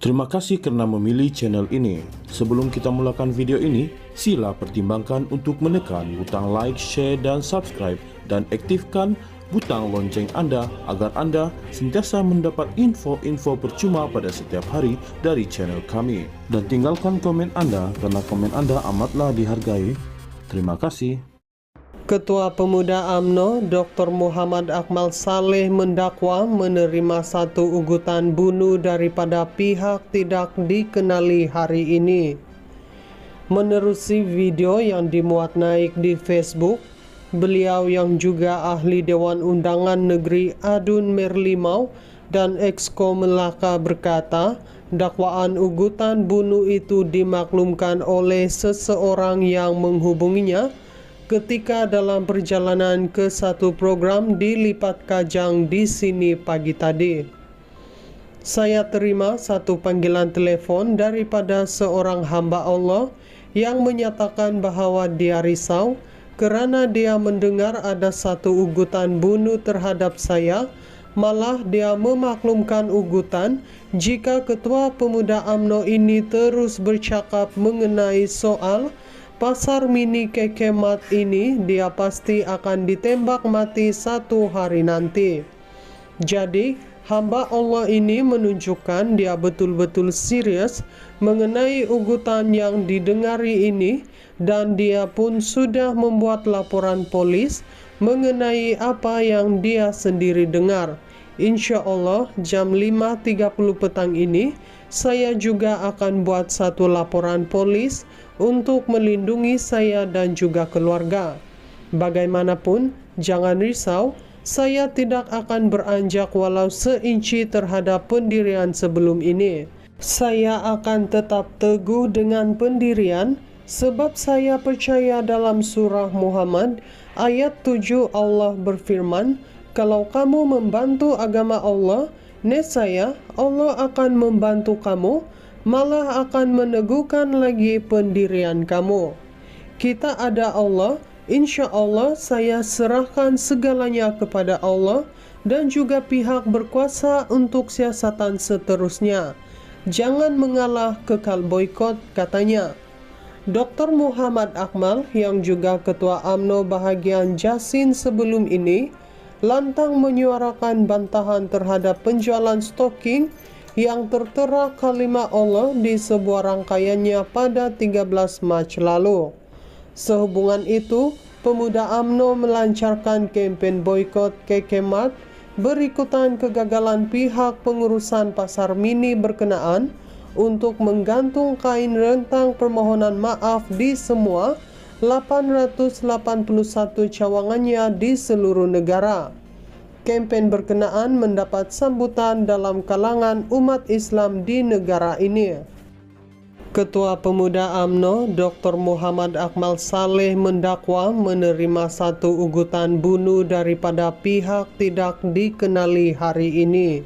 Terima kasih karena memilih channel ini. Sebelum kita mulakan video ini, sila pertimbangkan untuk menekan butang like, share, dan subscribe, dan aktifkan butang lonceng Anda agar Anda sentiasa mendapat info-info percuma pada setiap hari dari channel kami. Dan tinggalkan komen Anda karena komen Anda amatlah dihargai. Terima kasih. Ketua Pemuda UMNO Dr. Muhammad Akmal Saleh mendakwa menerima satu ugutan bunuh daripada pihak tidak dikenali hari ini. Menerusi video yang dimuat naik di Facebook, beliau yang juga ahli Dewan Undangan Negeri Adun Merlimau dan Exco Melaka berkata, dakwaan ugutan bunuh itu dimaklumkan oleh seseorang yang menghubunginya ketika dalam perjalanan ke satu program di Lipat Kajang di sini pagi tadi. Saya terima satu panggilan telepon daripada seorang hamba Allah yang menyatakan bahwa dia risau kerana dia mendengar ada satu ugutan bunuh terhadap saya. Malah dia memaklumkan ugutan jika Ketua Pemuda UMNO ini terus bercakap mengenai soal Pasar Mini Kekemat ini, dia pasti akan ditembak mati satu hari nanti. Jadi, hamba Allah ini menunjukkan dia betul-betul serius mengenai ugutan yang didengari ini, dan dia pun sudah membuat laporan polis mengenai apa yang dia sendiri dengar. Insya Allah jam 5.30 petang ini saya juga akan buat satu laporan polis untuk melindungi saya dan juga keluarga. Bagaimanapun, jangan risau, saya tidak akan beranjak walau seinci terhadap pendirian sebelum ini. Saya akan tetap teguh dengan pendirian sebab saya percaya dalam surah Muhammad ayat 7 Allah berfirman, kalau kamu membantu agama Allah, nescaya Allah akan membantu kamu, malah akan meneguhkan lagi pendirian kamu. Kita ada Allah, insya Allah saya serahkan segalanya kepada Allah dan juga pihak berkuasa untuk siasatan seterusnya. Jangan mengalah kekal boikot, katanya. Dr. Muhammad Akmal yang juga Ketua UMNO bahagian Jasin sebelum ini lantang menyuarakan bantahan terhadap penjualan stocking yang tertera kalimat Allah di sebuah rangkaiannya pada 13 Mac lalu. Sehubungan itu, Pemuda UMNO melancarkan kempen boikot Kekemat berikutan kegagalan pihak pengurusan pasar mini berkenaan untuk menggantung kain rentang permohonan maaf di semua 881 cawangannya di seluruh negara. Kempen berkenaan mendapat sambutan dalam kalangan umat Islam di negara ini. Ketua Pemuda UMNO Dr. Muhammad Akmal Saleh mendakwa menerima satu ugutan bunuh daripada pihak tidak dikenali hari ini.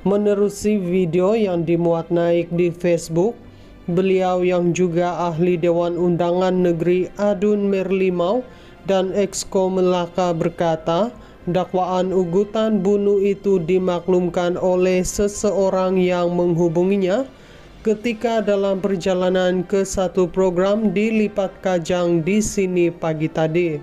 Menerusi video yang dimuat naik di Facebook, beliau yang juga ahli Dewan Undangan Negeri Adun Merlimau dan Exco Melaka berkata, dakwaan ugutan bunuh itu dimaklumkan oleh seseorang yang menghubunginya ketika dalam perjalanan ke satu program di Lipat Kajang di sini pagi tadi.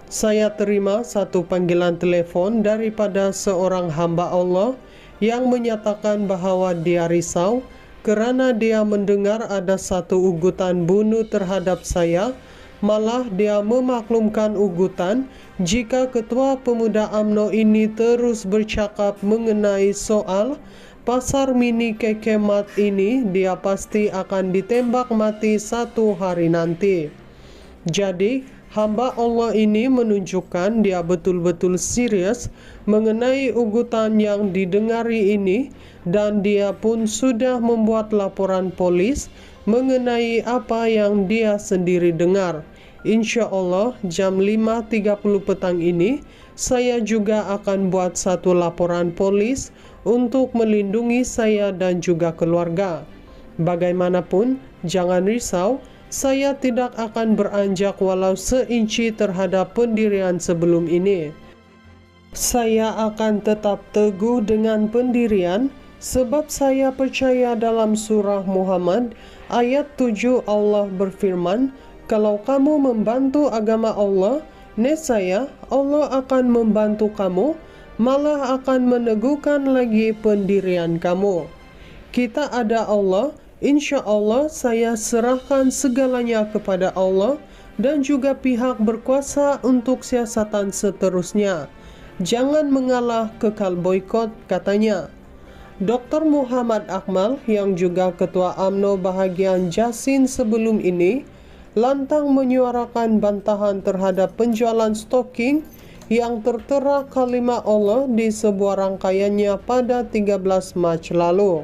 Saya terima satu panggilan telepon daripada seorang hamba Allah yang menyatakan bahwa dia risau kerana dia mendengar ada satu ugutan bunuh terhadap saya. Malah dia memaklumkan ugutan jika Ketua Pemuda UMNO ini terus bercakap mengenai soal Pasar Mini Kekemat ini, dia pasti akan ditembak mati satu hari nanti. Jadi, hamba Allah ini menunjukkan dia betul-betul serius mengenai ugutan yang didengari ini, dan dia pun sudah membuat laporan polis mengenai apa yang dia sendiri dengar. Insya Allah jam 5.30 petang ini saya juga akan buat satu laporan polis untuk melindungi saya dan juga keluarga. Bagaimanapun, jangan risau, saya tidak akan beranjak walau seinci terhadap pendirian sebelum ini. Saya akan tetap teguh dengan pendirian, sebab saya percaya dalam surah Muhammad ayat 7 Allah berfirman, kalau kamu membantu agama Allah, nescaya Allah akan membantu kamu, malah akan meneguhkan lagi pendirian kamu. Kita ada Allah, insya Allah saya serahkan segalanya kepada Allah dan juga pihak berkuasa untuk siasatan seterusnya. Jangan mengalah, kekal boikot, katanya. Dr. Muhammad Akmal yang juga Ketua UMNO bahagian Jasin sebelum ini lantang menyuarakan bantahan terhadap penjualan stocking yang tertera kalimat Allah di sebuah rangkaiannya pada 13 Mac lalu.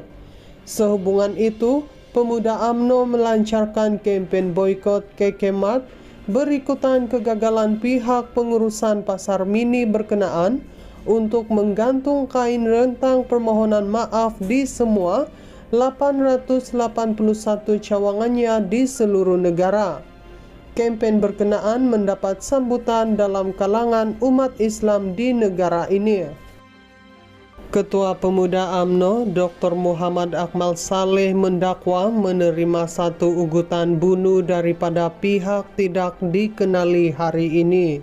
Sehubungan itu, pemuda UMNO melancarkan kempen boikot Kekemat berikutan kegagalan pihak pengurusan pasar mini berkenaan untuk menggantung kain rentang permohonan maaf di semua 881 cawangannya di seluruh negara. Kempen berkenaan mendapat sambutan dalam kalangan umat Islam di negara ini. Ketua Pemuda UMNO Dr. Muhammad Akmal Saleh mendakwa menerima satu ugutan bunuh daripada pihak tidak dikenali hari ini.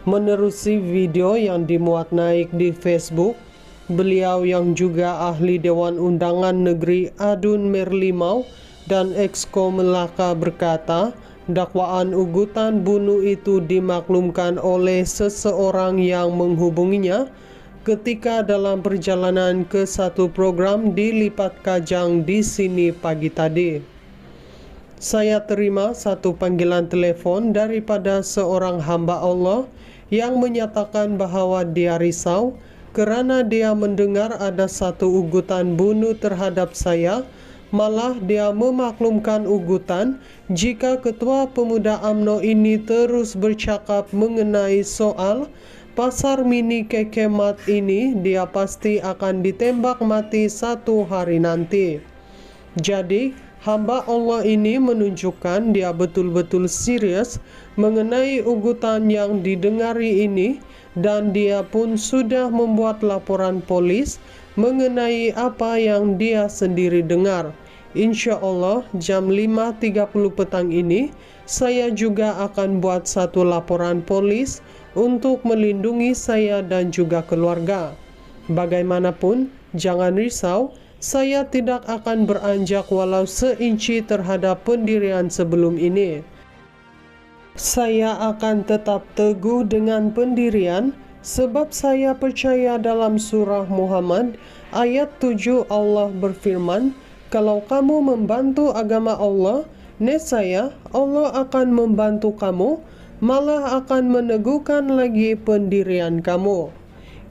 Menerusi video yang dimuat naik di Facebook, beliau yang juga ahli Dewan Undangan Negeri Adun Merlimau dan Exco Melaka berkata, dakwaan ugutan bunuh itu dimaklumkan oleh seseorang yang menghubunginya ketika dalam perjalanan ke satu program di Lipat Kajang di sini pagi tadi. Saya terima satu panggilan telepon daripada seorang hamba Allah yang menyatakan bahwa dia risau kerana dia mendengar ada satu ugutan bunuh terhadap saya. Malah dia memaklumkan ugutan jika Ketua Pemuda UMNO ini terus bercakap mengenai soal pasar mini Kekemat ini, dia pasti akan ditembak mati satu hari nanti. Jadi, hamba Allah ini menunjukkan dia betul-betul serius mengenai ugutan yang didengari ini dan dia pun sudah membuat laporan polis mengenai apa yang dia sendiri dengar. Insya Allah jam 5.30 petang ini saya juga akan buat satu laporan polis untuk melindungi saya dan juga keluarga. Bagaimanapun, jangan risau, saya tidak akan beranjak walau seinci terhadap pendirian sebelum ini. Saya akan tetap teguh dengan pendirian, sebab saya percaya dalam surah Muhammad ayat 7 Allah berfirman, kalau kamu membantu agama Allah, nescaya Allah akan membantu kamu, malah akan meneguhkan lagi pendirian kamu.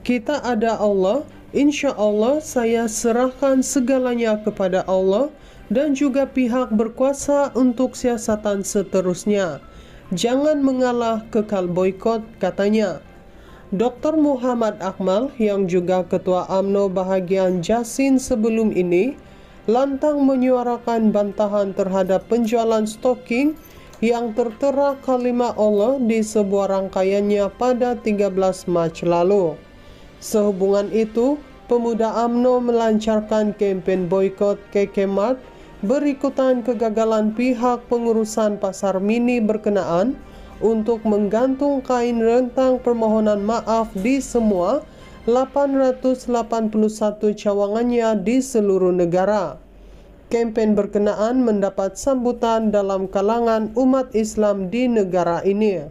Kita ada Allah, insya Allah saya serahkan segalanya kepada Allah dan juga pihak berkuasa untuk siasatan seterusnya. Jangan mengalah, kekal boikot, katanya. Dr. Muhammad Akmal yang juga Ketua UMNO bahagian Jasin sebelum ini lantang menyuarakan bantahan terhadap penjualan stocking yang tertera kalimat Allah di sebuah rangkaiannya pada 13 Mac lalu. Sehubungan itu, pemuda UMNO melancarkan kempen boikot Kekemat berikutan kegagalan pihak pengurusan pasar mini berkenaan untuk menggantung kain rentang permohonan maaf di semua 881 cawangannya di seluruh negara. Kempen berkenaan mendapat sambutan dalam kalangan umat Islam di negara ini.